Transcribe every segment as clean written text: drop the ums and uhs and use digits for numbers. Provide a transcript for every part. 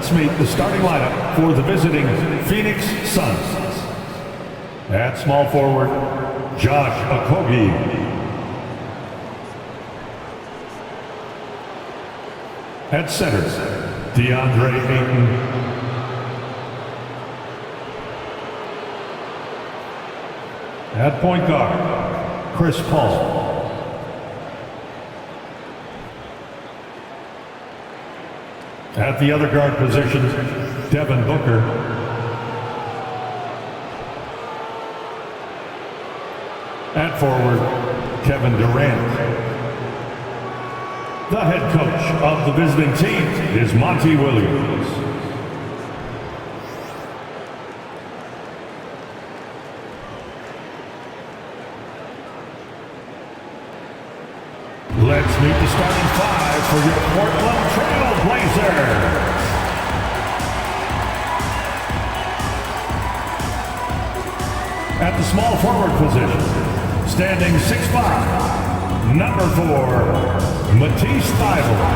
Let's meet the starting lineup for the visiting Phoenix Suns. At small forward, Josh Okogie. At center, DeAndre Ayton. At point guard, Chris Paul. At the other guard position, Devin Booker. At forward, Kevin Durant. The head coach of the visiting team is Monty Williams. Let's meet the starting five for your Portland Trail Blazers. At the small forward position, standing 6'5", number 4, Matisse Thybulle.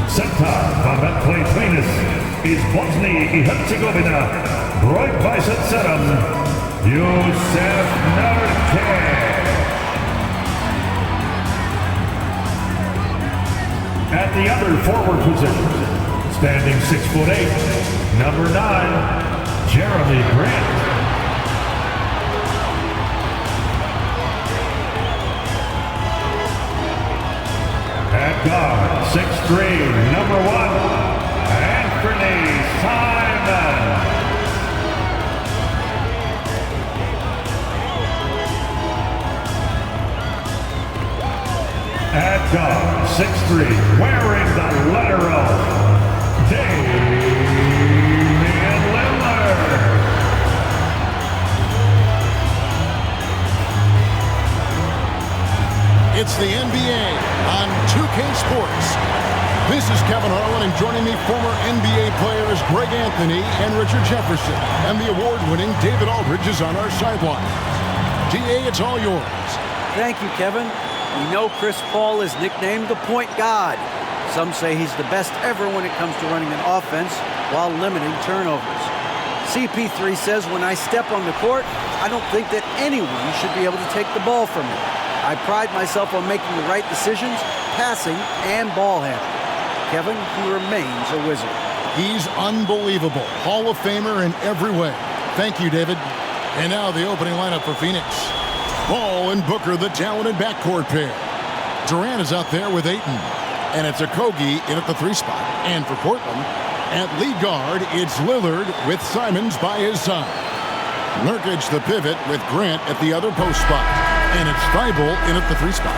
Center from that play cleanest is Bosnia and Herzegovina. Right bicep setum, Jusuf Nurkic. At the other forward position, standing 6'8", number 9, Jeremy Grant. At guard, 6'3", number 1, Anthony Simons. At guard, 6'3", wearing the letter O, Damian Lillard. It's the NBA on 2K Sports. This is Kevin Harlan, and joining me, former NBA players Greg Anthony and Richard Jefferson. And the award-winning David Aldridge is on our sideline. DA, it's all yours. Thank you, Kevin. We know Chris Paul is nicknamed the point god. Some say he's the best ever when it comes to running an offense while limiting turnovers. CP3 says, when I step on the court, I don't think that anyone should be able to take the ball from me. I pride myself on making the right decisions, passing and ball handling. Kevin, he remains a wizard. He's unbelievable. Hall of Famer in every way. Thank you, David. And now the opening lineup for Phoenix. Paul and Booker, the talented backcourt pair. Durant is out there with Ayton. And it's Okogie in at the 3 spot. And for Portland, at lead guard, it's Lillard with Simons by his side. Nurkic the pivot with Grant at the other post spot. And it's Thybulle in at the 3 spot.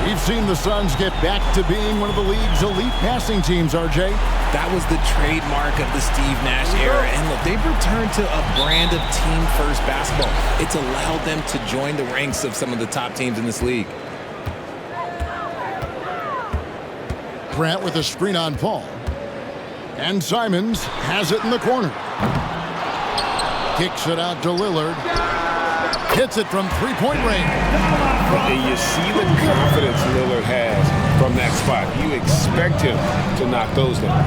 We've seen the Suns get back to being one of the league's elite passing teams, RJ. That was the trademark of the Steve Nash era. And look, they've returned to a brand of team-first basketball. It's allowed them to join the ranks of some of the top teams in this league. Grant with a screen on Paul. And Simons has it in the corner. Kicks it out to Lillard. Hits it from three-point range. And you see the confidence Lillard has from that spot. You expect him to knock those down.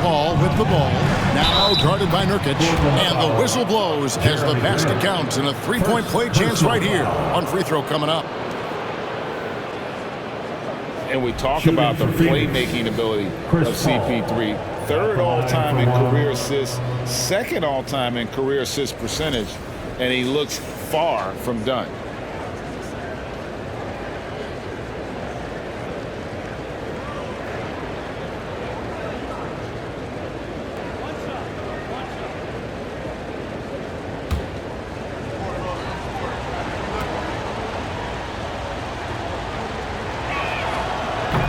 Paul with the ball. Now guarded by Nurkic. And the whistle blows as the basket counts. And a three-point play chance right here. One free throw coming up. And we talk about the playmaking ability of CP3. Third all-time in career assists, second all-time in career assist percentage, and he looks far from done.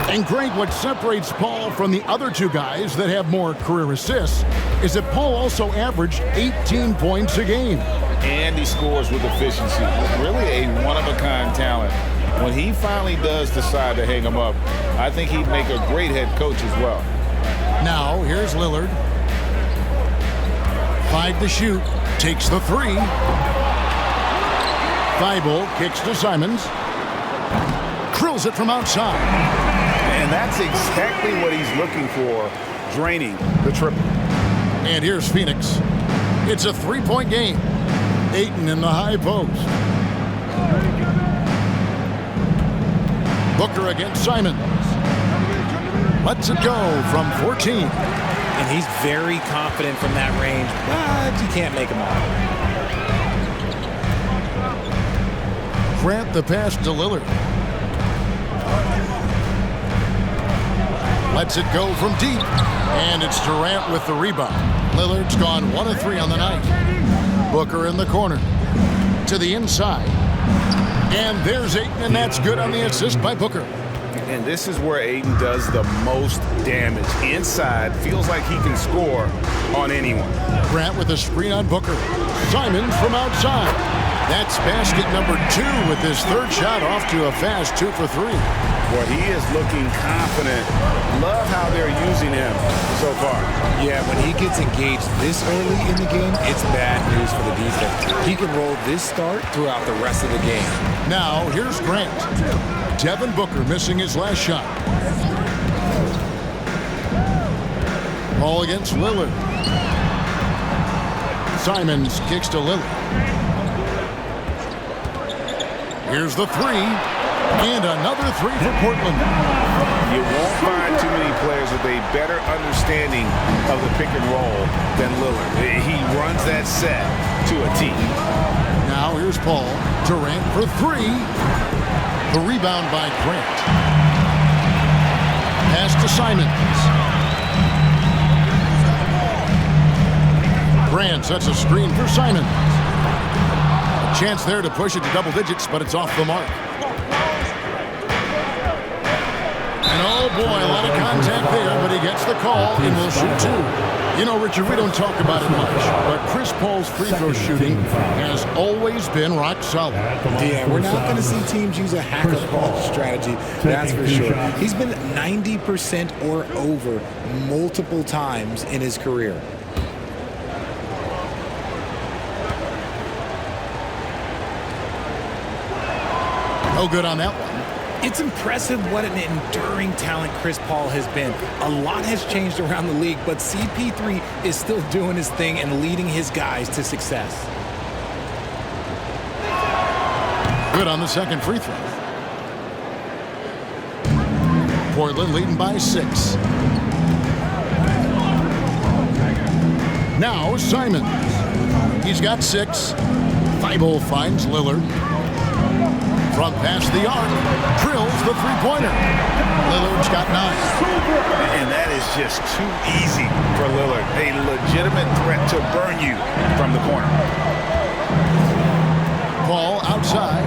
And Greg, what separates Paul from the other two guys that have more career assists is that Paul also averaged 18 points a game. And he scores with efficiency. Really a one-of-a-kind talent. When he finally does decide to hang him up, I think he'd make a great head coach as well. Now, here's Lillard. 5 to shoot. Takes the 3. Thibault kicks to Simons. Drills it from outside. And that's exactly what he's looking for, draining the triple. And here's Phoenix. It's a 3-point game. Ayton in the high post. Booker against Simons. Lets it go from 14. And he's very confident from that range, but you can't make him out. Grant the pass to Lillard. Lets it go from deep. And it's Durant with the rebound. Lillard's gone 1 of 3 on the night. Booker in the corner. To the inside. And there's Ayton, and that's good on the assist by Booker. And this is where Ayton does the most damage. Inside, feels like he can score on anyone. Grant with a screen on Booker. Simons from outside. That's basket number 2 with his third shot off to a fast 2 for 3. Well, he is looking confident. Love how they're using him so far. Yeah, when he gets engaged this early in the game, it's bad news for the defense. He can roll this start throughout the rest of the game. Now, here's Grant. Devin Booker missing his last shot. Ball against Lillard. Simons kicks to Lillard. Here's the 3. And another 3 for Portland. You won't find too many players with a better understanding of the pick and roll than Lillard. He runs that set to a T. Now here's Paul. Durant for 3. The rebound by Grant. Pass to Simons. Grant sets a screen for Simons. A chance there to push it to double digits, but it's off the mark. And oh boy, a lot of contact there, but he gets the call and will shoot 2. You know, Richard, we don't talk about it much, but Chris Paul's free throw shooting has always been rock solid. Yeah, we're not going to see teams use a hack-a-ball strategy, that's for sure. He's been 90% or over multiple times in his career. No good on that one. It's impressive what an enduring talent Chris Paul has been. A lot has changed around the league, but CP3 is still doing his thing and leading his guys to success. Good on the second free throw. Portland leading by 6. Now Simons. He's got 6. Thibault finds Lillard. From past the arc, drills the three-pointer. Lillard's got 9. And that is just too easy for Lillard. A legitimate threat to burn you from the corner. Ball outside.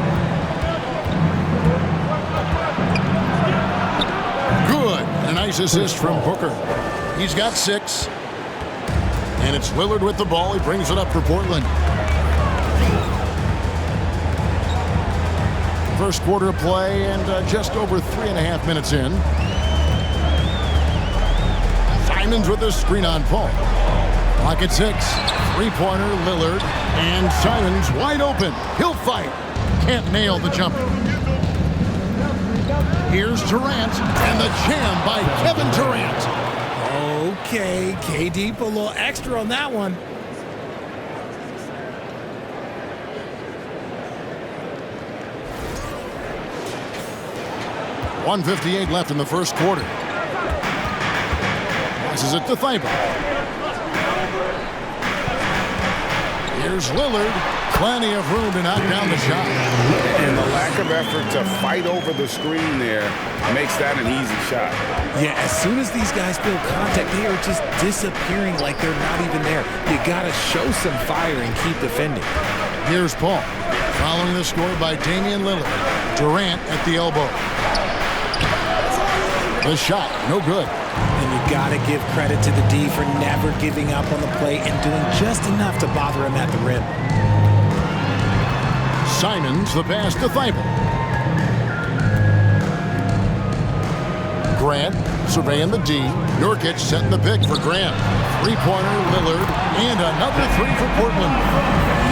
Good. A nice assist from Booker. He's got 6. And it's Lillard with the ball. He brings it up for Portland. First quarter of play and just over 3.5 minutes in. Simons with the screen on Paul. Clock at 6. Three-pointer, Lillard. And Simons wide open. He'll fight. Can't nail the jumper. Here's Durant. And the jam by Kevin Durant. Okay, KD put a little extra on that one. .158 left in the first quarter. Passes it to Thibault. Here's Lillard. Plenty of room to knock down the shot. And the lack of effort to fight over the screen there makes that an easy shot. Yeah, as soon as these guys feel contact, they are just disappearing like they're not even there. You got to show some fire and keep defending. Here's Paul. Following the score by Damian Lillard. Durant at the elbow. The shot, no good. And you got to give credit to the D for never giving up on the play and doing just enough to bother him at the rim. Simons, the pass to Thibault. Grant surveying the D. Nurkic setting the pick for Grant. Three-pointer, Lillard, and another 3 for Portland.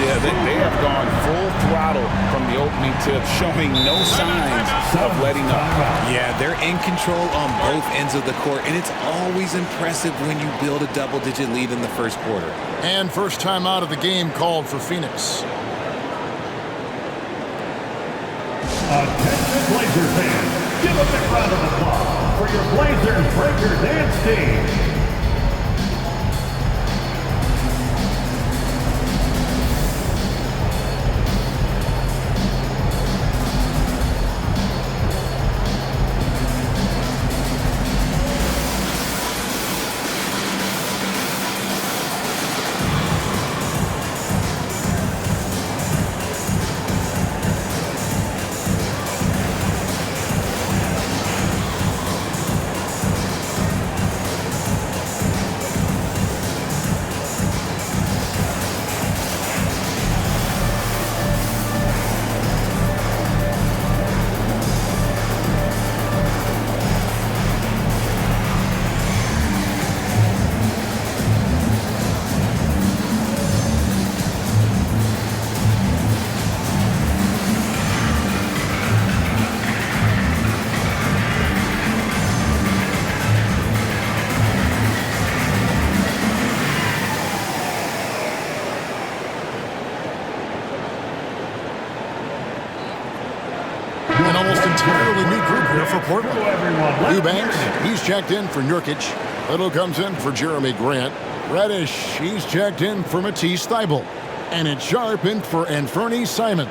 Yeah, they have gone full throttle from the the opening tip, showing no signs of letting up. Yeah, they're in control on both ends of the court, and it's always impressive when you build a double-digit lead in the first quarter. And first time out of the game called for Phoenix. Attention Blazers fans, give a big round of applause for your Blazers Breaker Dance team. An almost entirely new group here for Portland. Eubanks, he's checked in for Nurkic. Little comes in for Jeremy Grant. Reddish, he's checked in for Matisse Thybulle. And it's Sharp in for Anfernee Simons.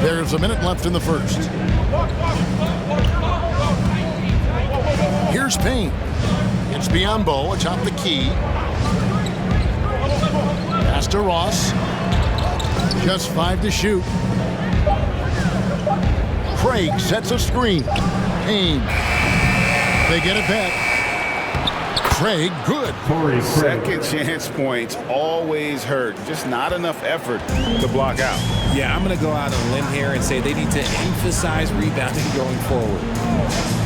There's a minute left in the first. Here's Payne. It's Biyombo atop the key. Pass to Ross. Just 5 to shoot. Craig sets a screen. Payne. They get it back. Craig, good. Second chance points always hurt. Just not enough effort to block out. Yeah, I'm going to go out on a limb here and say they need to emphasize rebounding going forward.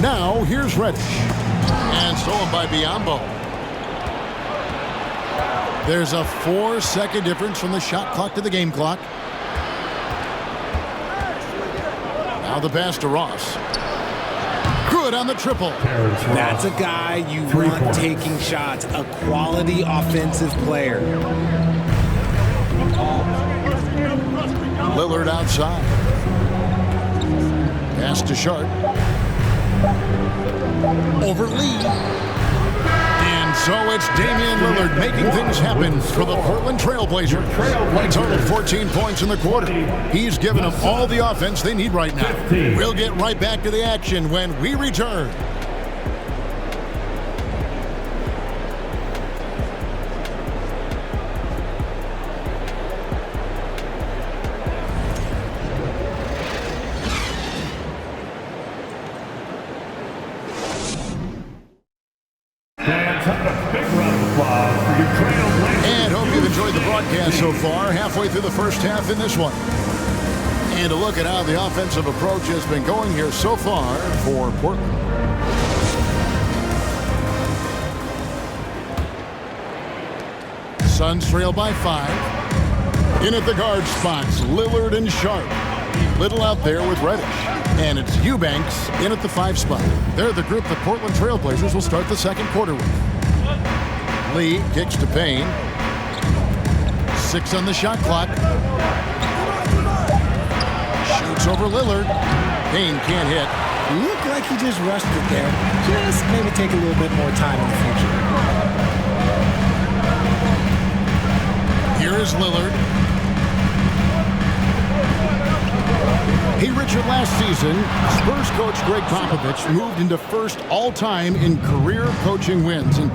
Now, here's Reddish. And stolen by Biyombo. There's a 4-second difference from the shot clock to the game clock. Now the pass to Ross. Good on the triple. That's a guy you want taking shots, a quality offensive player. Lillard outside. Pass to Sharp. Over Lee. And so it's Damian Lillard making things happen for the Portland Trailblazers. He totaled 14 points in the quarter. He's given them all the offense they need right now. We'll get right back to the action when we return. And hope you've enjoyed the broadcast so far, halfway through the first half in this one. And a look at how the offensive approach has been going here so far for Portland. Suns trail by 5. In at the guard spots, Lillard and Sharp. Little out there with Reddish. And it's Eubanks in at the 5 spot. They're the group the Portland Trailblazers will start the second quarter with. Lee kicks to Payne. 6 on the shot clock. Shoots over Lillard. Payne can't hit. Looked like he just rushed it there. Just maybe take a little bit more time in the future. Here is Lillard. Hey, Richard, last season, Spurs coach Greg Popovich moved into first all-time in career coaching wins. And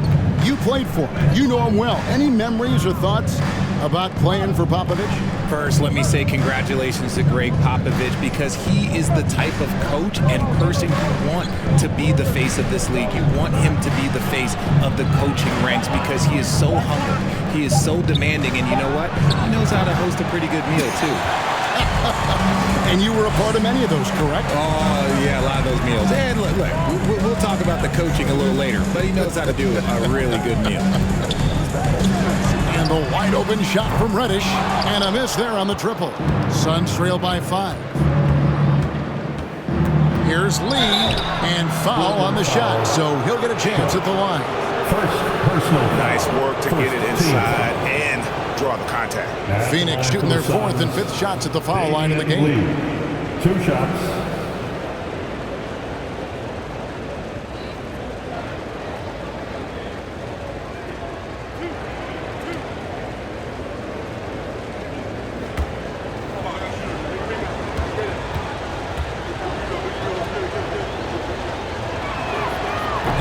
you played for him. You know him well. Any memories or thoughts about playing for Popovich? First, let me say congratulations to Greg Popovich, because he is the type of coach and person you want to be the face of this league. You want him to be the face of the coaching ranks because he is so humble. He is so demanding, and you know what? He knows how to host a pretty good meal, too. And you were a part of many of those, correct? Oh, yeah, a lot of those meals. And look, we'll talk about the coaching a little later, but he knows how to do a really good meal. And the wide open shot from Reddish. And a miss there on the triple. Suns trail by 5. Here's Lee. And foul on the shot. So he'll get a chance at the line. First personal. Nice work to get it inside and draw the contact. Phoenix shooting their 4th and 5th shots at the foul line in the game. 2 shots.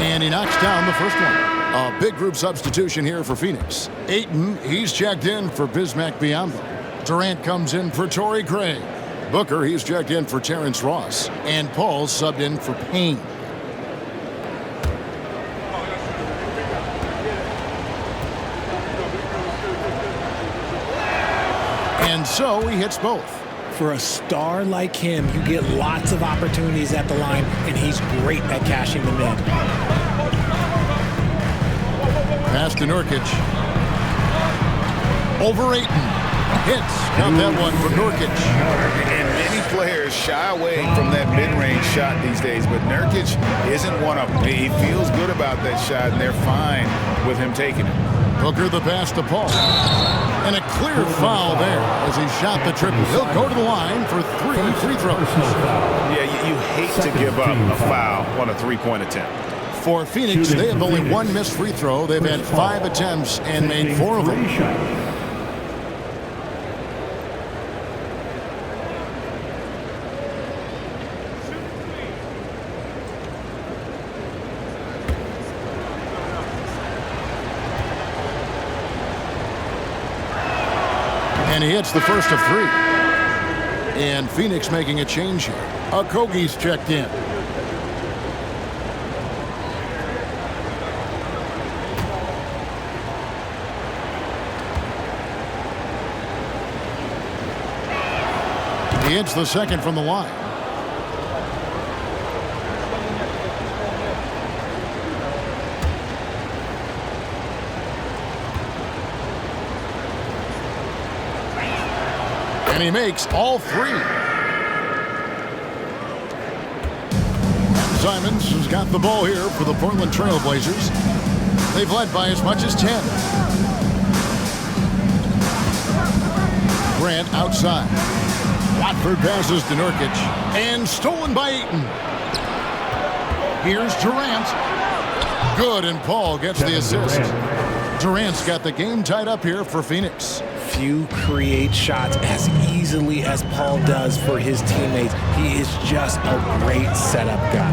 And he knocks down the first one. A big group substitution here for Phoenix. Ayton, he's checked in for Bismack Biyombo. Durant comes in for Torrey Craig. Booker, he's checked in for Terrence Ross. And Paul subbed in for Payne. And so he hits both. For a star like him, you get lots of opportunities at the line, and he's great at cashing them in. Pass to Nurkic. Over Ayton. Hits. Count that one for Nurkic. And many players shy away from that mid-range shot these days, but Nurkic isn't one of them. He feels good about that shot, and they're fine with him taking it. Booker the pass to Paul. And a clear foul there as he shot the triple. He'll go to the line for 3 free throws. Yeah, you hate to give up a foul on a three-point attempt. For Phoenix, they have only 1 missed free throw. They've had 5 attempts and made 4 of them. And he hits the first of 3. And Phoenix making a change here. Okogie's checked in. He hits the second from the line. And he makes all 3. Simons has got the ball here for the Portland Trail Blazers. They've led by as much as 10. Grant outside. Watford passes to Nurkic. And stolen by Ayton. Here's Durant. Good, and Paul gets the assist. Durant's got the game tied up here for Phoenix. Few create shots as easily as Paul does for his teammates. He is just a great setup guy.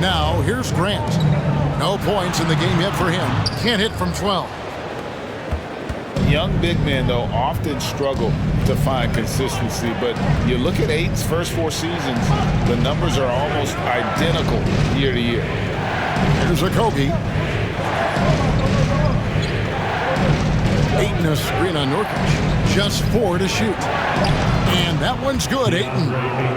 Now, here's Grant. No points in the game yet for him. Can't hit from 12. Young big men, though, often struggle to find consistency, but you look at Ayton's first 4 seasons, the numbers are almost identical year to year. Here's Okogie. Ayton a screen on Nurkic. Just 4 to shoot. And that one's good, Ayton.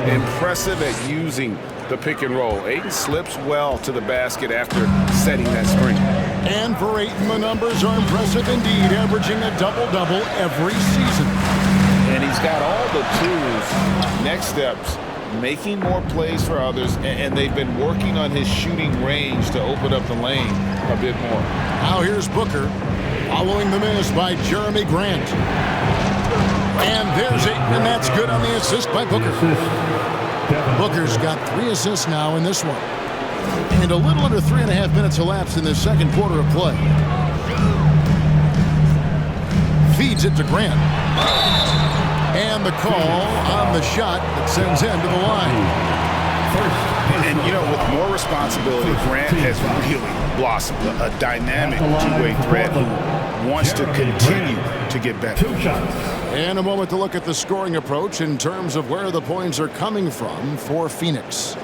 Impressive at using the pick and roll. Ayton slips well to the basket after setting that screen. And for Ayton, the numbers are impressive indeed, averaging a double-double every season. And he's got all the tools. Next steps, making more plays for others, and they've been working on his shooting range to open up the lane a bit more. Now here's Booker, following the miss by Jeremy Grant. And there's Ayton, and that's good on the assist by Booker. Booker's got 3 assists now in this one. And a little under 3.5 minutes elapsed in the second quarter of play. Feeds it to Grant. And the call on the shot that sends him to the line. And, you know, with more responsibility, Grant has really blossomed. A dynamic two-way threat who wants to continue to get better. 2 shots. And a moment to look at the scoring approach in terms of where the points are coming from for Phoenix.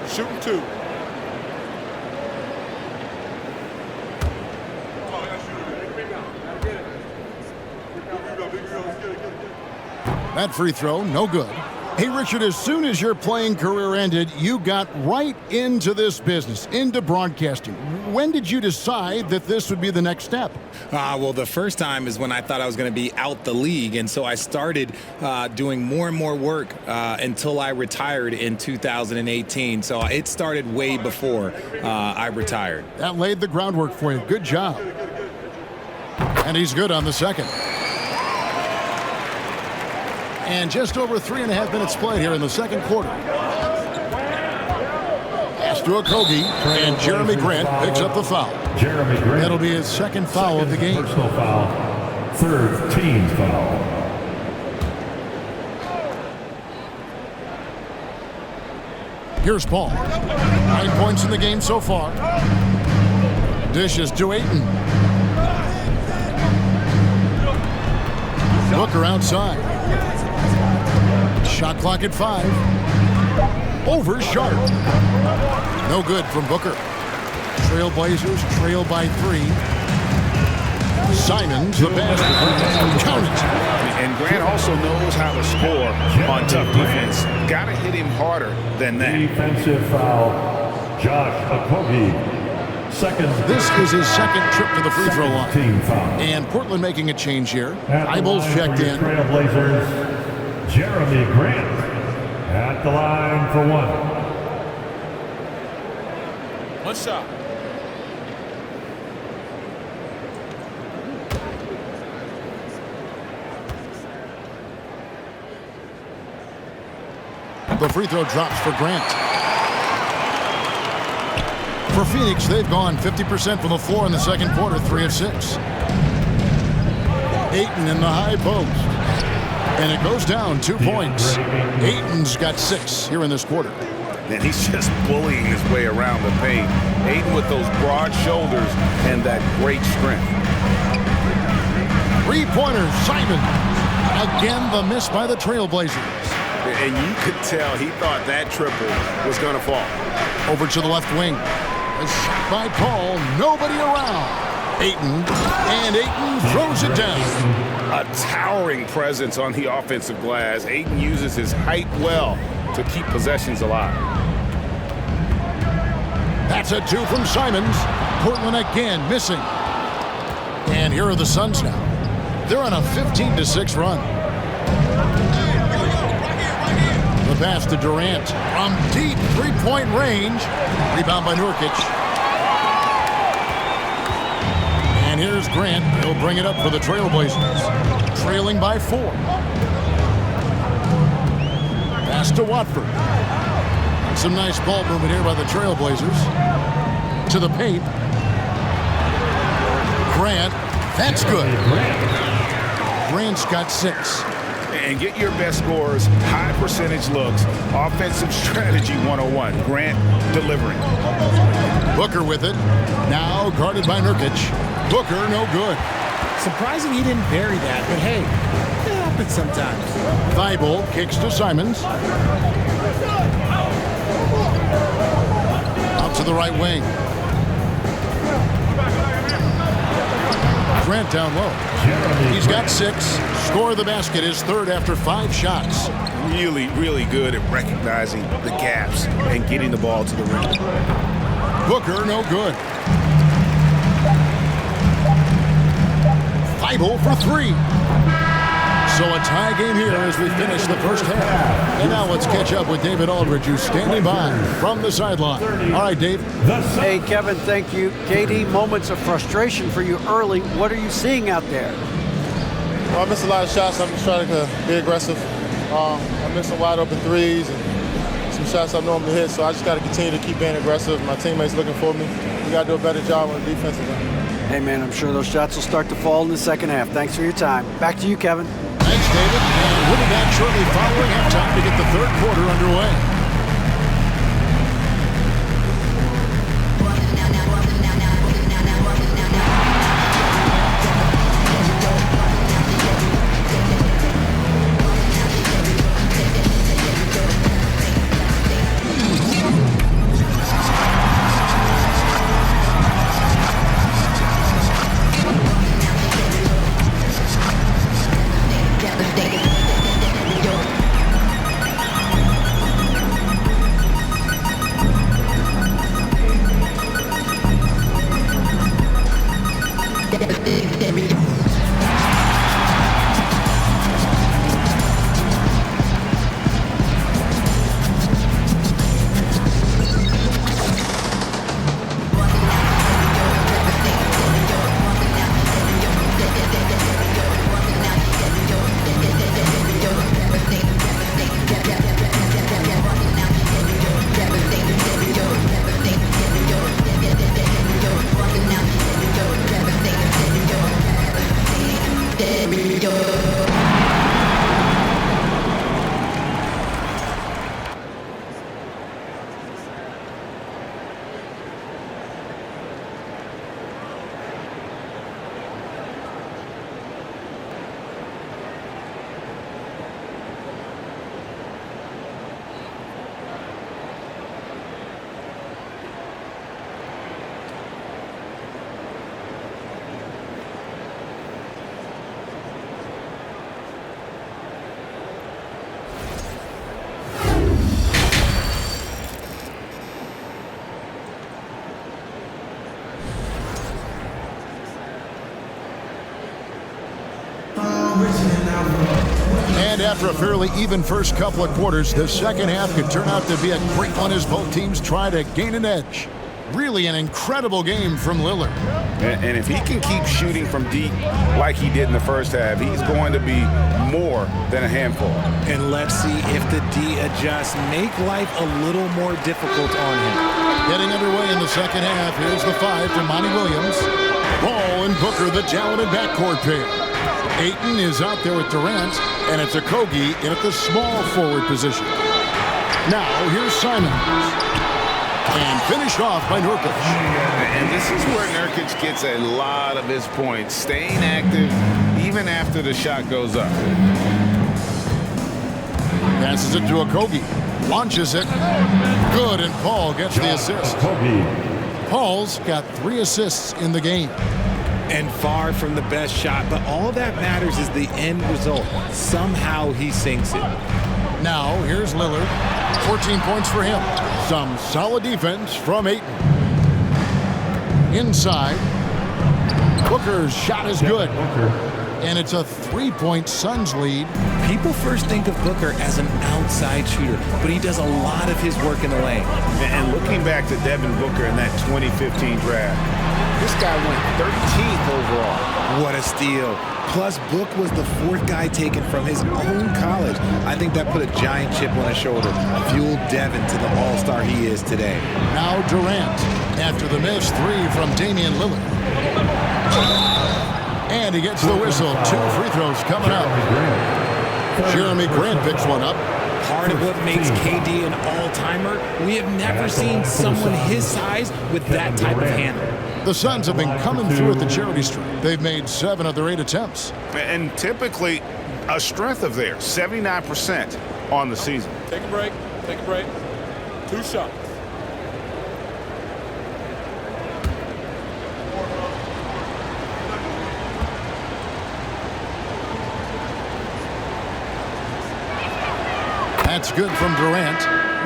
Shooting 2. That free throw, no good. Hey, Richard, as soon as your playing career ended, you got right into this business, into broadcasting. When did you decide that this would be the next step? Well, the first time is when I thought I was going to be out the league, and so I started doing more and more work until I retired in 2018. So it started way before I retired. That laid the groundwork for you. Good job. And he's good on the second. And just over 3.5 minutes played here in the second quarter. Pass to Okogie, and Jeremy Grant picks up the foul. Jeremy Grant. That'll be his second foul of the game. Personal foul. Third team foul. Here's Paul. 9 points in the game so far. Dishes to Ayton. Booker outside. Shot clock at 5. Over Sharp. No good from Booker. Trailblazers trail by 3. Simons the basket. Count it. And Grant also knows how to score on tough defense. Got to hit him harder than that. Defensive foul. Josh Okogie. Second. This is his second trip to the free throw line. Team foul. And Portland making a change here. At the Eyeballs line checked for your in. Trailblazers, Jeremy Grant at the line for one. One shot. The free throw drops for Grant. For Phoenix, they've gone 50% from the floor in the second quarter, 3 of 6. Ayton in the high post. And it goes down 2 points. Ayton's got 6 here in this quarter. And he's just bullying his way around the paint. Ayton with those broad shoulders and that great strength. 3-pointer, Simon. Again, the miss by the Trailblazers. And you could tell he thought that triple was going to fall. Over to the left wing. A shot by Paul. Nobody around. Ayton. And Ayton throws it down. A towering presence on the offensive glass. Ayton uses his height well to keep possessions alive. That's a 2 from Simons. Portland again missing. And here are the Suns now. They're on a 15-6 run. The pass to Durant from deep three-point range. Rebound by Nurkic. And here's Grant. He'll bring it up for the Trailblazers. Trailing by 4. Pass to Watford. Some nice ball movement here by the Trailblazers. To the paint. Grant. That's good. Grant's got 6. And get your best scores, high percentage looks, offensive strategy 101. Grant delivering. Booker with it. Now guarded by Nurkic. Booker no good. Surprising he didn't bury that, but hey, it happens sometimes. Thibault kicks to Simons. Out to the right wing. Grant down low. He's got 6. Score of the basket is third after 5 shots. Really, really good at recognizing the gaps and getting the ball to the rim. Booker no good. Thibault for 3. So a tie game here as we finish the first half. And now let's catch up with David Aldridge, who's standing by from the sideline. All right, Dave. Hey, Kevin, thank you. KD, moments of frustration for you early. What are you seeing out there? Well, I missed a lot of shots. I'm just trying to be aggressive. I missed some wide open threes and some shots I normally hit, so I just got to continue to keep being aggressive. My teammates looking for me. We got to do a better job on the defensive end. Hey, man, I'm sure those shots will start to fall in the second half. Thanks for your time. Back to you, Kevin. Thanks, David. And we'll be back shortly following halftime to get the third quarter underway. And after a fairly even first couple of quarters, the second half could turn out to be a great one as both teams try to gain an edge. Really an incredible game from Lillard. And if he can keep shooting from deep like he did in the first half, he's going to be more than a handful. And let's see if the D adjusts, make life a little more difficult on him. Getting underway in the second half, here's the 5 from Monty Williams. Ball and Booker, the talented backcourt pair. Ayton is out there with Durant, and it's Okogie in at the small forward position. Now, here's Simons. And finished off by Nurkic. And this is where Nurkic gets a lot of his points, staying active even after the shot goes up. Passes it to Okogie. Launches it. Good, and Paul gets the assist. Paul's got 3 assists in the game. And far from the best shot, but all that matters is the end result. Somehow he sinks it. Now, here's Lillard. 14 points for him. Some solid defense from Ayton. Inside. Booker's shot is good. And it's a 3-point Suns lead. People first think of Booker as an outside shooter, but he does a lot of his work in the lane. And looking back to Devin Booker in that 2015 draft, this guy went 13th overall. What a steal. Plus, Book was the 4th guy taken from his own college. I think that put a giant chip on his shoulder, fueled Devin to the all-star he is today. Now Durant, after the missed 3 from Damian Lillard. And he gets the whistle. 2 free throws coming up. Jeremy Grant picks one up. Part of what makes KD an all-timer, we have never seen someone his size with that type of handle. The Suns have been coming through at the charity stripe. They've made 7 of their 8 attempts. And typically a strength of theirs, 79% on the season. Take a break. Take a break. 2 shots. That's good from Durant.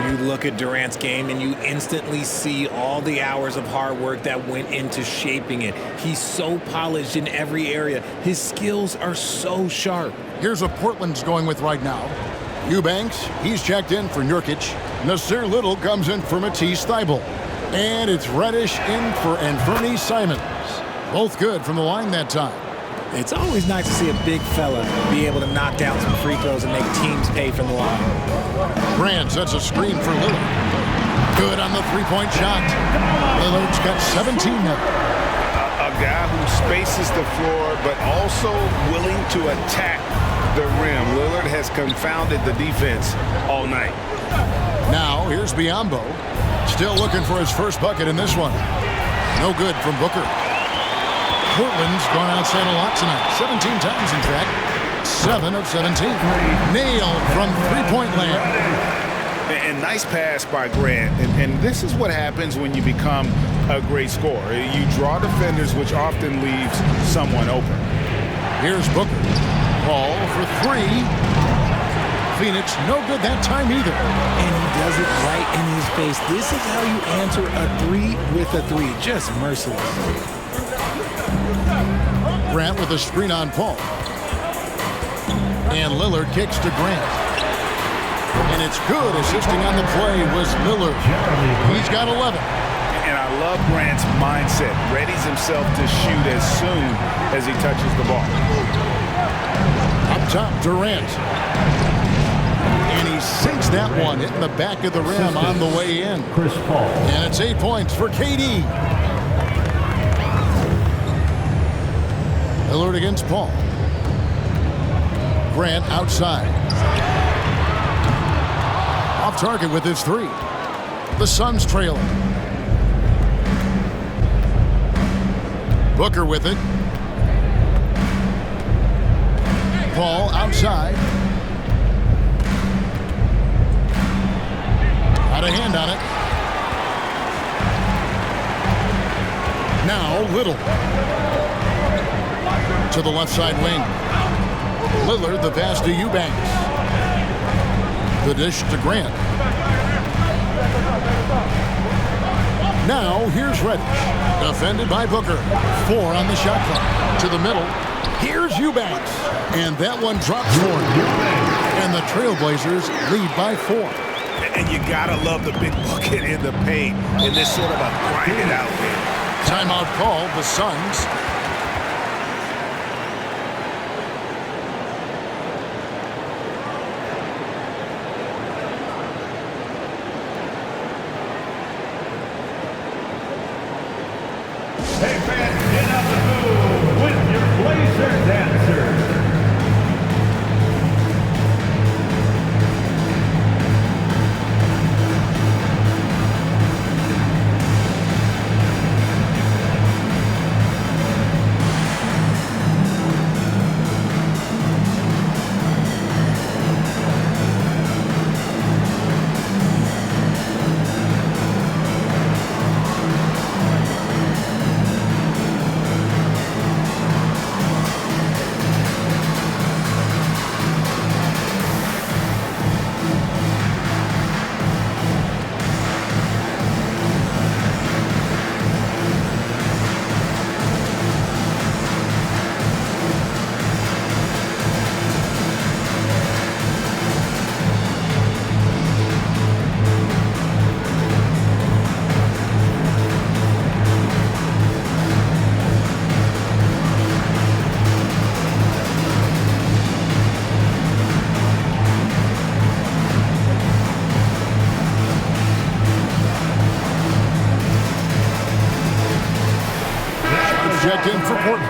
You look at Durant's game and you instantly see all the hours of hard work that went into shaping it. He's so polished in every area. His skills are so sharp. Here's what Portland's going with right now. Eubanks, he's checked in for Nurkic. Nasir Little comes in for Matisse Thybulle. And it's Reddish in for Anfernee Simons. Both good from the line that time. It's always nice to see a big fella be able to knock down some free throws and make teams pay from the line. Grant sets a screen for Lillard. Good on the 3-point shot. Lillard's got 17 now. A guy who spaces the floor, but also willing to attack the rim. Lillard has confounded the defense all night. Now, here's Biyombo. Still looking for his first bucket in this one. No good from Booker. Portland's gone outside a lot tonight. 17 times, in fact. 7 of 17. Nailed from 3-point land. And nice pass by Grant. And this is what happens when you become a great scorer. You draw defenders, which often leaves someone open. Here's Booker. Ball for 3. Phoenix, no good that time either. And he does it right in his face. This is how you answer a 3 with a 3. Just merciless. Grant with a screen on Paul. And Lillard kicks to Grant. And it's good. Assisting on the play was Lillard. He's got 11. And I love Grant's mindset. Readies himself to shoot as soon as he touches the ball. Up top, Durant. And he sinks that one, hitting the back of the rim on the way in. Chris Paul. And it's 8 points for KD. Lillard against Paul. Grant outside. Off target with his 3. The Suns trailing. Booker with it. Paul outside. Got a hand on it. Now Little. To the left side wing. Lillard, the pass to Eubanks. The dish to Grant. Now here's Reddish. Defended by Booker. 4 on the shot clock. To the middle. Here's Eubanks. And that one drops for him. And the Trailblazers lead by 4. And you gotta love the big bucket in the paint in this sort of a grind it out game. Timeout called, the Suns. Hey fans, get up and move with your Blazer dancers. Checked in for Portland.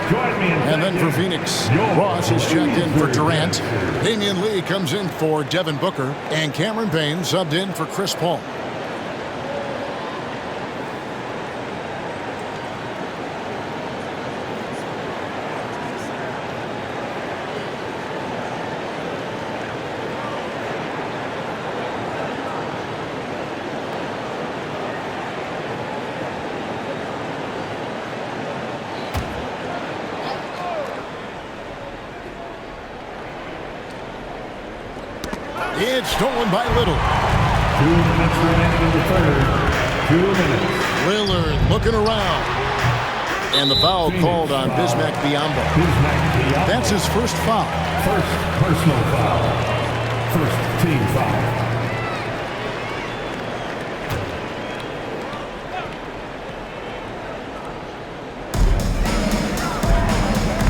And then for Phoenix, Ross is checked in for Durant. Damian Lee comes in for Devin Booker. And Cameron Payne subbed in for Chris Paul. It's stolen by Little. 2 minutes remaining in the third. 2 minutes. Lillard looking around. And the foul called on Bismack Biyombo. That's his first foul. First personal foul. First team foul.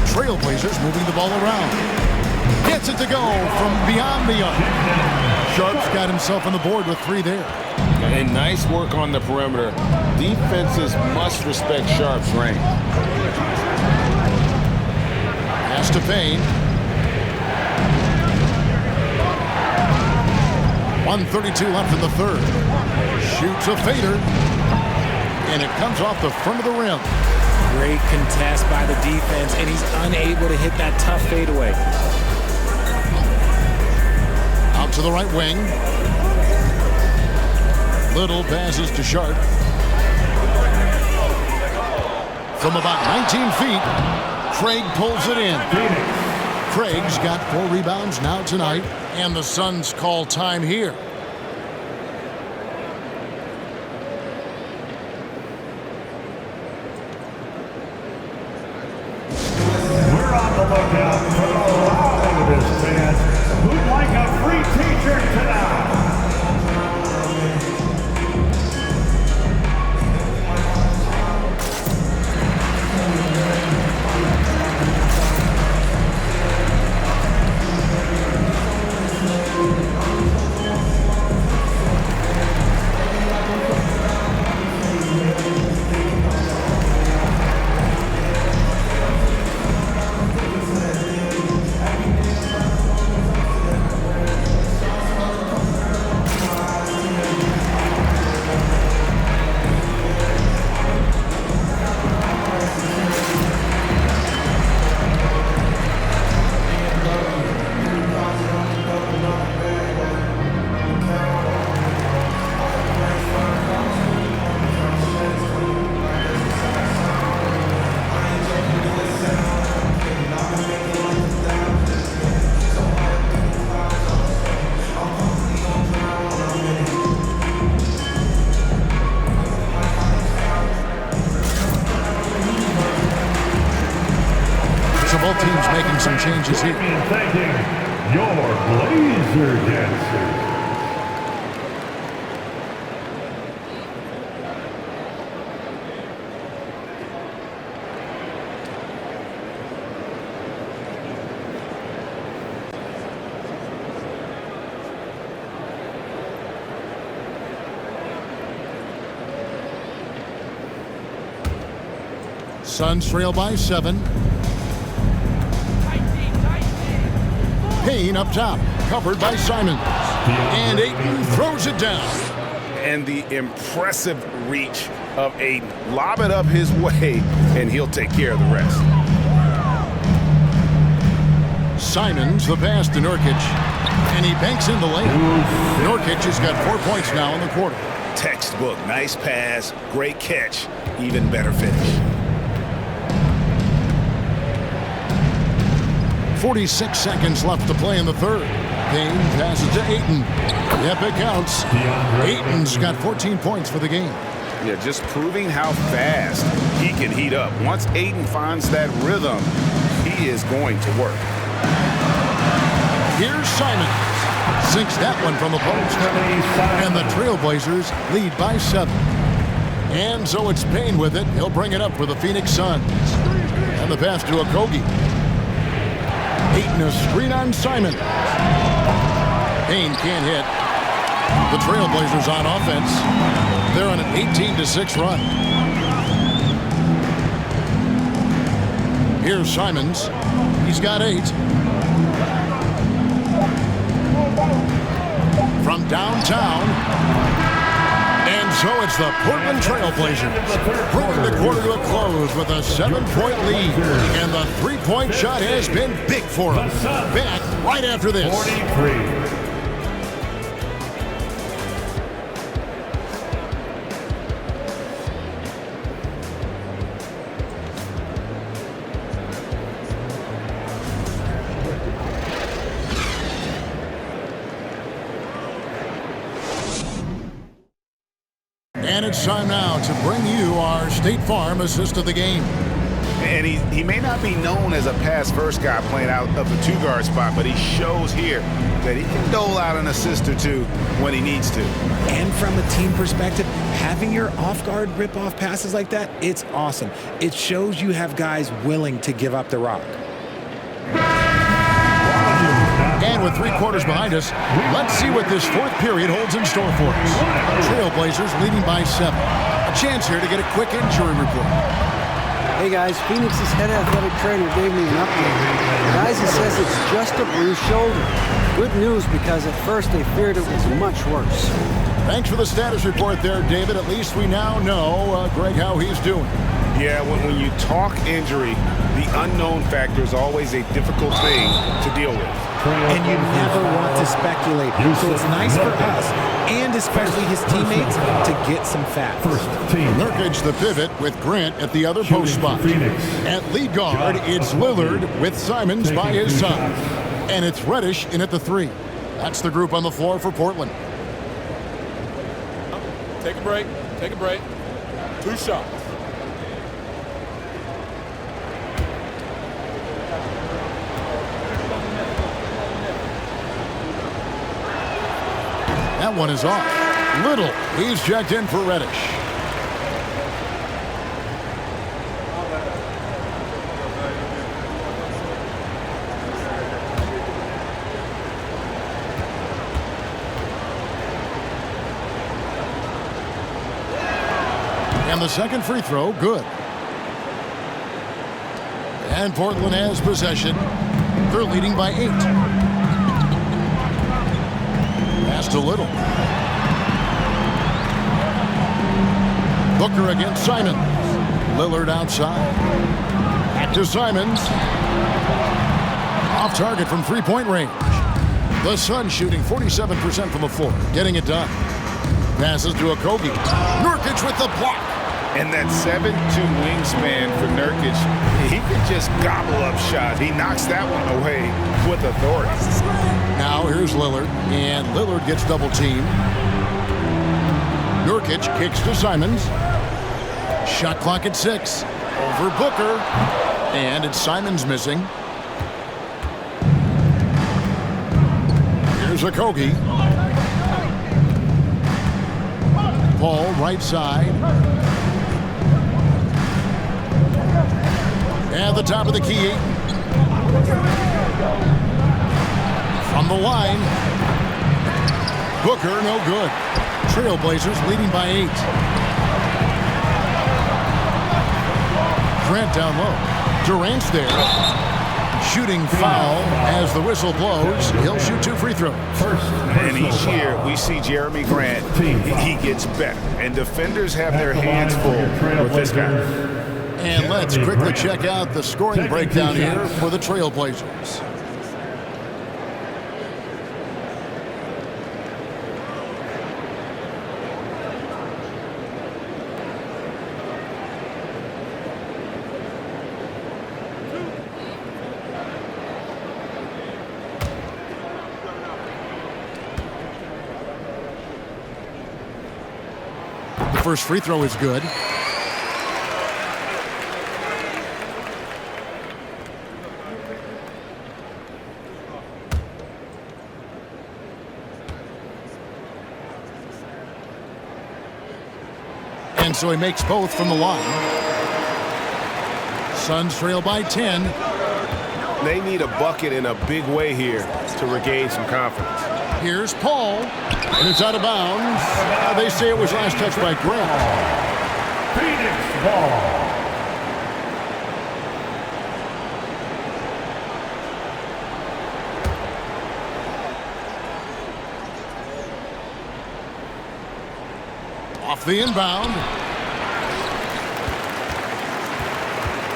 Trailblazers moving the ball around. Gets it to go from beyond the arc. Sharp's got himself on the board with 3 there. And nice work on the perimeter. Defenses must respect Sharp's range. Pass to Payne. 1:32 left in the third. Shoots a fader. And it comes off the front of the rim. Great contest by the defense, and he's unable to hit that tough fadeaway. Out to the right wing. Little passes to Sharp. From about 19 feet, Craig pulls it in. Craig's got 4 rebounds now tonight, and the Suns call time here. We're on the lookout for the loudest fans who'd like a free t-shirt tonight. both teams making some changes here. And thanking your Blazer dancers. Suns trail by 7. Payne up top, covered by Simons. And Ayton throws it down. And the impressive reach of Ayton. Lob it up his way, and he'll take care of the rest. Simons, the pass to Nurkic. And he banks in the lane. Nurkic has got 4 points now in the quarter. Textbook, nice pass, great catch, even better finish. 46 seconds left to play in the third. Payne passes to Ayton. Yep, it counts. Ayton's got 14 points for the game. Yeah, just proving how fast he can heat up. Once Ayton finds that rhythm, he is going to work. Here's Simons. Sinks that one from the post. And the Trailblazers lead by 7. And so it's Payne with it. He'll bring it up for the Phoenix Suns. And the pass to Okogie. Ayton a screen on Simons. Payne can't hit. The Trailblazers on offense. They're on an 18-6 run. Here's Simons. He's got 8. From downtown. And so it's the Portland Trailblazers bringing the quarter to a close with a 7-point lead. And the three-point shot has been big for them. Back right after this. 43. And it's time now to bring you our State Farm assist of the game. And he may not be known as a pass-first guy playing out of the 2-guard spot, but he shows here that he can dole out an assist or two when he needs to. And from a team perspective, having your off-guard rip-off passes like that, it's awesome. It shows you have guys willing to give up the rock. And with 3 quarters behind us, let's see what this fourth period holds in store for us. Trailblazers leading by 7. A chance here to get a quick injury report. Hey guys, Phoenix's head athletic trainer gave me an update. Guys, he says it's just a bruised shoulder. Good news, because at first they feared it was much worse. Thanks for the status report there, David. At least we now know, Greg, how he's doing. Yeah, when you talk injury, the unknown factor is always a difficult thing to deal with. And you never want to speculate. So it's nice for us, and especially his teammates, to get some facts. Nurkic the pivot with Grant at the other post spot. At lead guard, it's Lillard with Simons by his side. And it's Reddish in at the 3. That's the group on the floor for Portland. Take a break. Take a break. 2 shots. That one is off. Little, he's checked in for Reddish. And the second free throw, good. And Portland has possession. They're leading by 8. Pass to Little. Booker against Simons. Lillard outside. Back to Simons. Off target from 3-point range. The Suns shooting 47% from the floor. Getting it done. Passes to Okogie. Nurkic with the block. And that 7'2" wingspan for Nurkic, he can just gobble up shots. He knocks that one away with authority. Now here's Lillard, and Lillard gets double teamed. Nurkic kicks to Simons. Shot clock at 6. Over Booker. And it's Simons missing. Here's Okogie. Paul, right side. At the top of the key. From the line. Booker, no good. Trailblazers leading by 8. Grant down low. Durant's there. Shooting foul as the whistle blows. He'll shoot 2 free throws. And each year we see Jeremy Grant, he gets better. And defenders have their hands full with this guy. And let's quickly check out the scoring breakdown here for the Trailblazers. The first free throw is good. And so he makes both from the line. Suns trail by 10. They need a bucket in a big way here to regain some confidence. Here's Paul, and it's out of bounds. They say it was last touched by Grant. Phoenix ball. Off the inbound.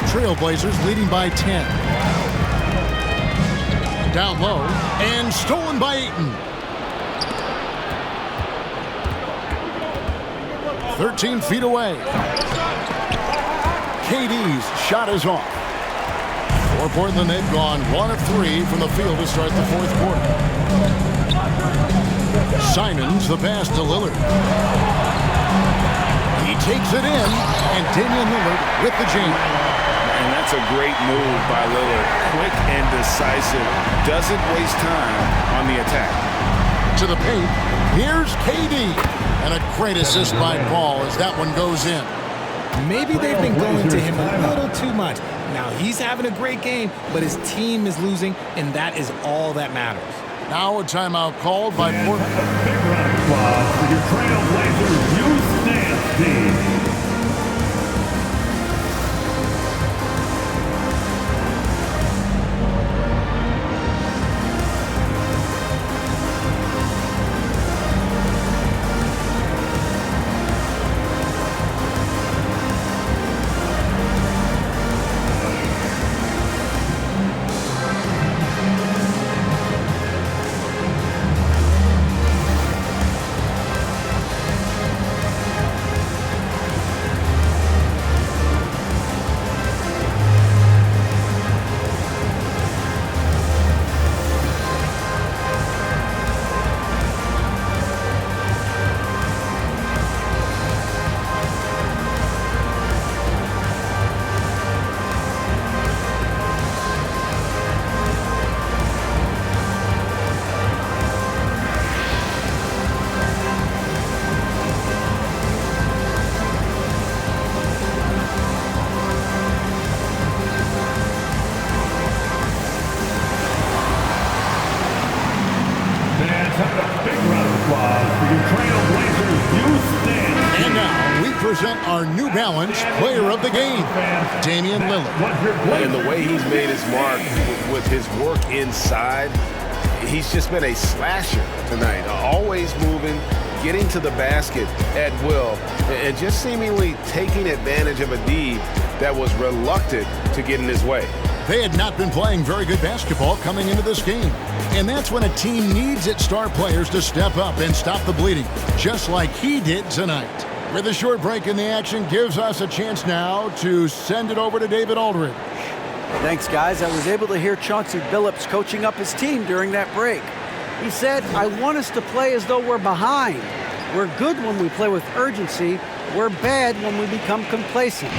Trailblazers leading by 10. Down low, and stolen by Ayton. 13 feet away. KD's shot is off. For Portland, they've gone 1 of 3 from the field to start the fourth quarter. Simons, the pass to Lillard. He takes it in, and Damian Lillard with the jam. And that's a great move by Lillard. Quick and decisive. Doesn't waste time on the attack. To the paint. Here's KD. And a great assist by Paul as that one goes in. Maybe they've been going to him a little too much. Now he's having a great game, but his team is losing, and that is all that matters. Now a timeout called by Portland. A big round of applause for your Trailblazers youth dance team. Our New Balance player of the game, Damian Lillard. And the way he's made his mark with his work inside, he's just been a slasher tonight. Always moving, getting to the basket at will, and just seemingly taking advantage of a D that was reluctant to get in his way. They had not been playing very good basketball coming into this game. And that's when a team needs its star players to step up and stop the bleeding, just like he did tonight. With a short break in the action, gives us a chance now to send it over to David Aldridge. Thanks, guys. I was able to hear Chauncey Billups coaching up his team during that break. He said, I want us to play as though we're behind. We're good when we play with urgency. We're bad when we become complacent.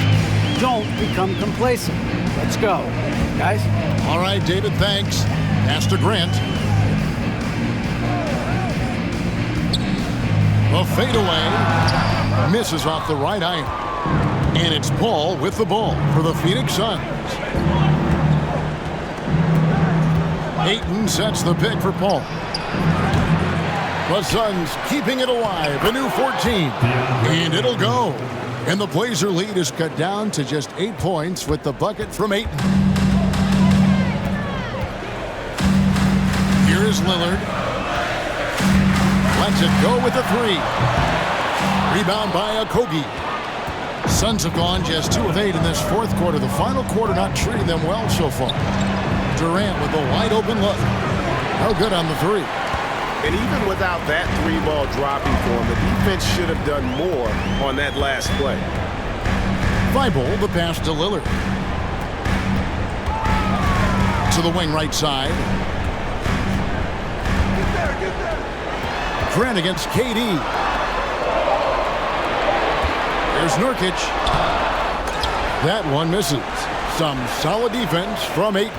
Don't become complacent. Let's go, guys. All right, David, thanks. Pass to Grant. The fadeaway misses off the right iron. And it's Paul with the ball for the Phoenix Suns. Ayton sets the pick for Paul. The Suns keeping it alive, a new 14. And it'll go. And the Blazer lead is cut down to just 8 points with the bucket from Ayton. Here is Lillard. Lets it go with a 3. Rebound by Okogie. Suns have gone just 2 of 8 in this fourth quarter. The final quarter not treating them well so far. Durant with a wide open look. No good on the 3. And even without that 3-ball dropping for him, the defense should have done more on that last play. Thibault, the pass to Lillard. To the wing right side. Grant against KD. There's Nurkic. That one misses. Some solid defense from Ayton.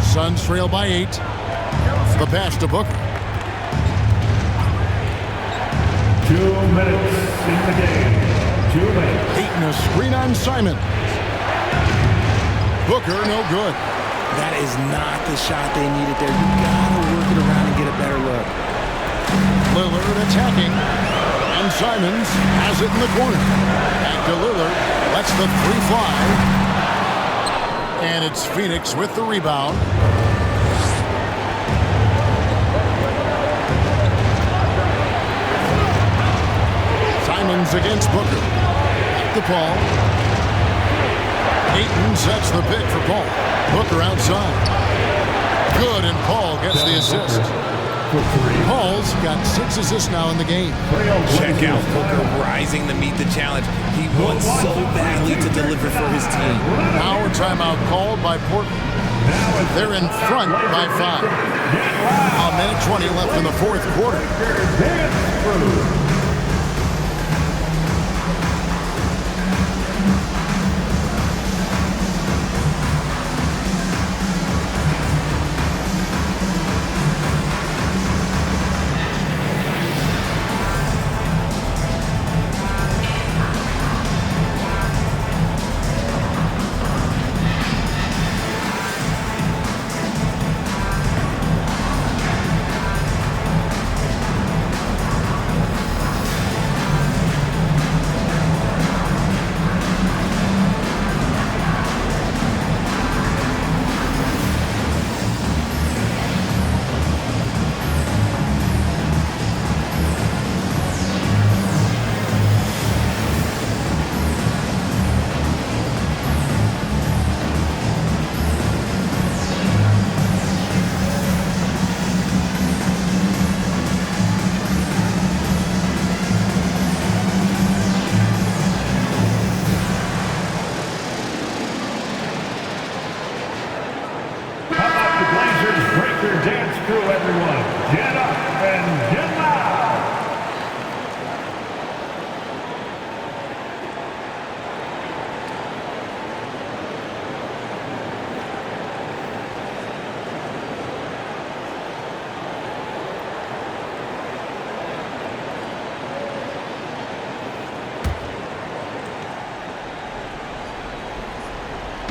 Suns trail by 8. The pass to Booker. 2 minutes in the game. 2 minutes. Ayton a screen on Simon. Booker no good. That is not the shot they needed there. You gotta work it around and get a better look. Lillard attacking. And Simons has it in the corner. Back to Lillard. Lets the 3 fly. And it's Phoenix with the rebound. Simons against Booker. The Paul. Ayton sets the pick for Paul. Booker outside. Good, and Paul gets the assist. Paul's got 6 assists now in the game. Check out Booker rising to meet the challenge. He wants so badly to deliver for his team. Now a timeout called by Portland. They're in front by 5. A minute 20 left in the fourth quarter.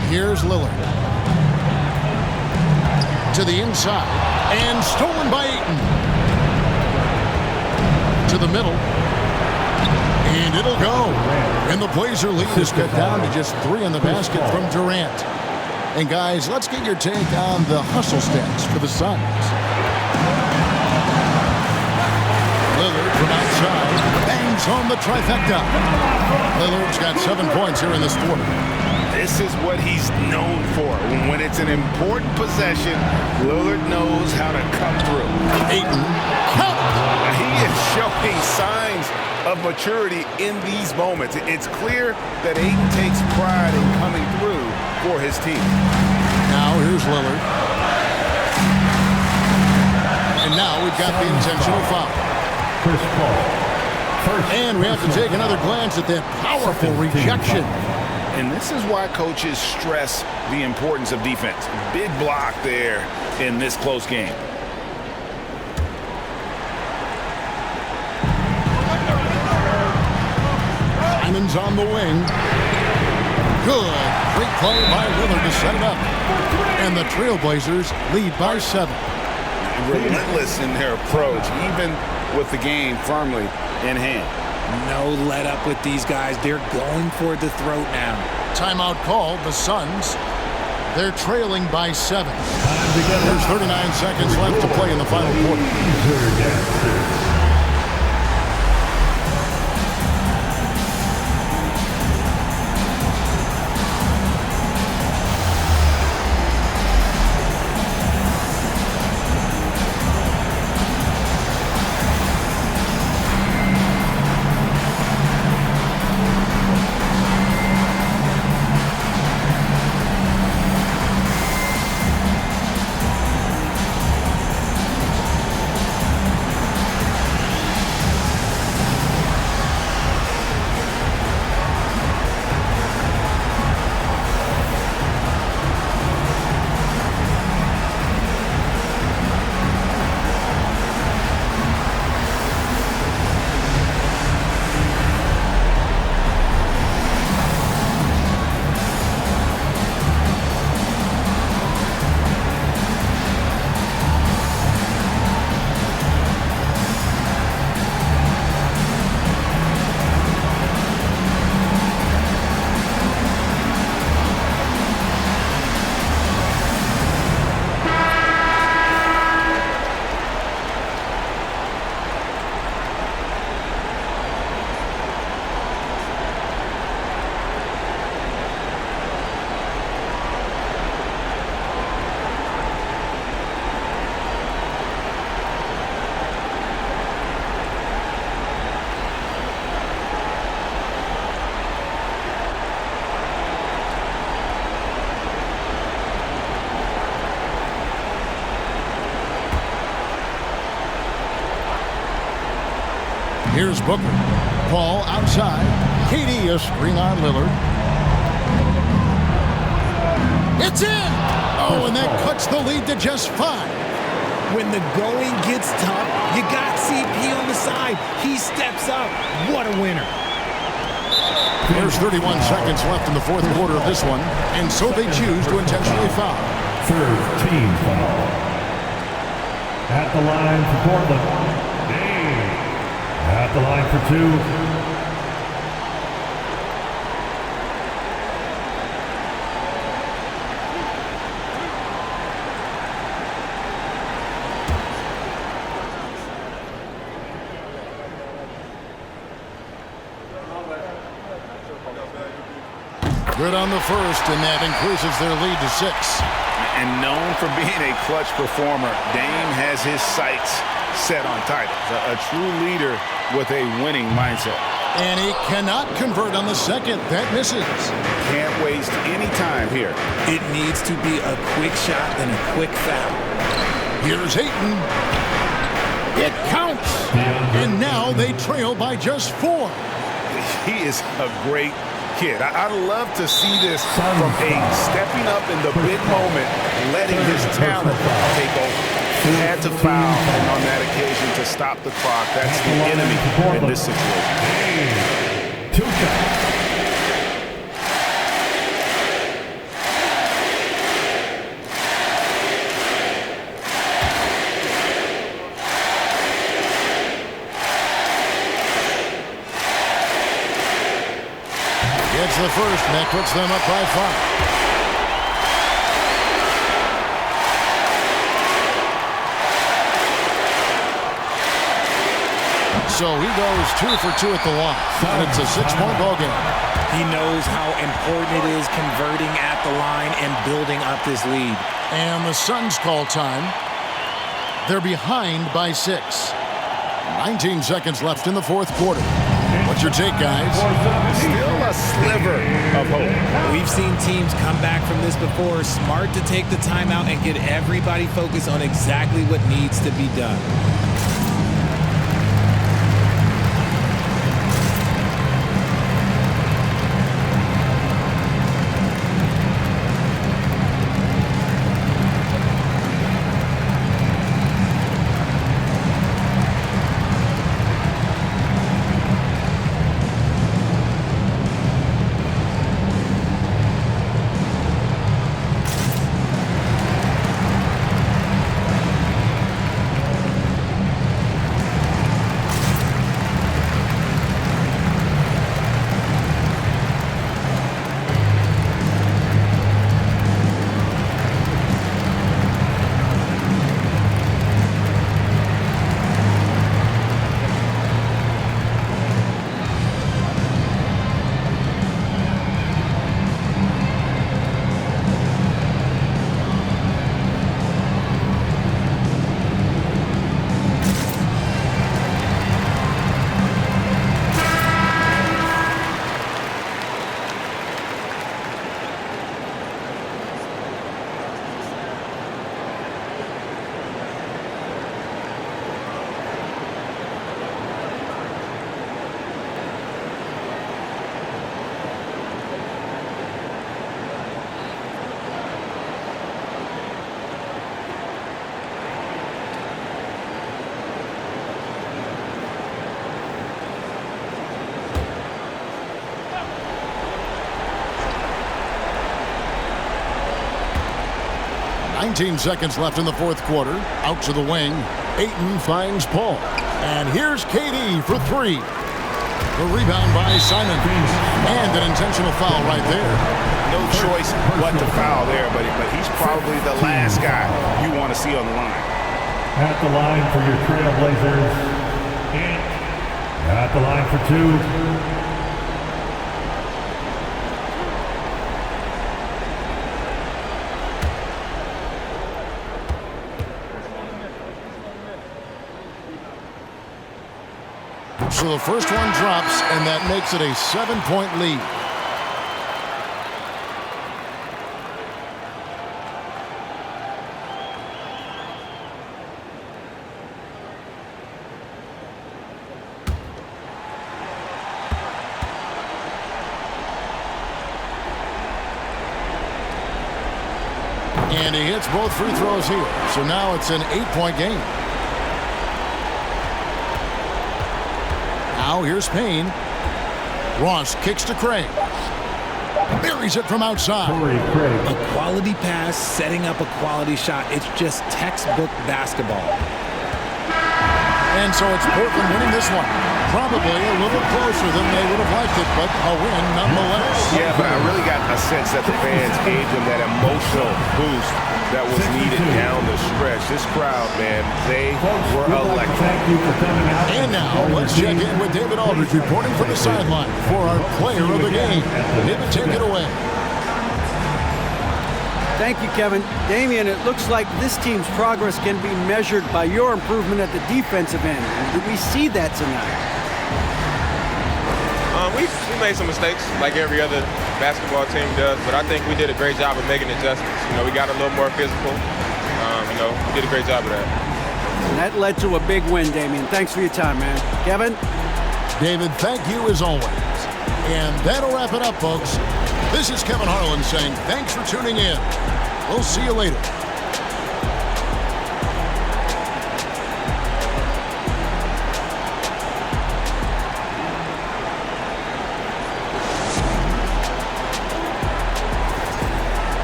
Here's Lillard. To the inside. And stolen by Ayton. To the middle. And it'll go. And the Blazer lead is cut down to just 3 on the basket from Durant. And guys, let's get your take on the hustle stats for the Suns. Lillard from outside. Bangs home the trifecta. Lillard's got 7 points here in this quarter. This is what he's known for. When it's an important possession, Lillard knows how to come through. Ayton, count! He is showing signs of maturity in these moments. It's clear that Ayton takes pride in coming through for his team. Now here's Lillard. And now we've got the intentional foul. Chris Paul. And we have to take another glance at that powerful rejection. And this is why coaches stress the importance of defense. Big block there in this close game. Simon's on the wing. Good. Great play by Lillard to set it up. And the Trailblazers lead by 7. Relentless in their approach, even with the game firmly in hand. No let up with these guys. They're going for the throat now. Timeout called. The Suns. They're trailing by 7. There's 39 seconds left to play in the final quarter. Here's Booker. Paul outside. KD a screen on Lillard. It's in! Oh, and that cuts the lead to just 5. When the going gets tough, you got CP on the side. He steps up. What a winner. There's 31 seconds left in the fourth quarter of this one, and so they choose to intentionally foul. Third team foul. At the line for Portland. At the line for 2. Good on the first, and that increases their lead to 6. And known for being a clutch performer, Dame has his sights set on titles. A true leader with a winning mindset. And he cannot convert on the second. That misses. Can't waste any time here. It needs to be a quick shot and a quick foul. Here's Ayton. It counts. And now they trail by just 4. He is a great kid. I'd love to see this from a stepping up in the big moment, letting his talent take over. He had to foul on that occasion to stop the clock. That's the enemy in this situation. 2 shots. Gets the first, and that puts them up by 5. So he goes 2 for 2 at the line, and it's a 6-point ball game. He knows how important it is converting at the line and building up this lead. And the Suns call time. They're behind by 6. 19 seconds left in the fourth quarter. What's your take, guys? Still a sliver of hope. We've seen teams come back from this before. Smart to take the timeout and get everybody focused on exactly what needs to be done. 19 seconds left in the fourth quarter. Out to the wing. Ayton finds Paul. And here's KD for three. The rebound by Simon. And an intentional foul right there. No choice but to foul there, but he's probably the last guy you want to see on the line. At the line for your Trailblazers. And at the line for two. So the first one drops, and that makes it a 7-point lead. And he hits both free throws here. So now it's an 8-point game. Now here's Payne. Ross kicks to Craig. Buries it from outside. A quality pass, setting up a quality shot. It's just textbook basketball. And so it's Portland winning this one. Probably a little closer than they would have liked it, but a win nonetheless. Yeah, but I really got a sense that the fans gave them that emotional boost that was needed down the stretch. This crowd, man, they were electric. And now let's check in with David Aldridge reporting from the sideline for our player of the game. David, take it away. Thank you, Kevin. Damian, it looks like this team's progress can be measured by your improvement at the defensive end. Did we see that tonight? We made some mistakes like every other basketball team does, but I think we did a great job of making adjustments. We got a little more physical. We did a great job of that. And that led to a big win, Damian. Thanks for your time, man. Kevin? David, thank you as always. And that'll wrap it up, folks. This is Kevin Harlan saying thanks for tuning in. We'll see you later.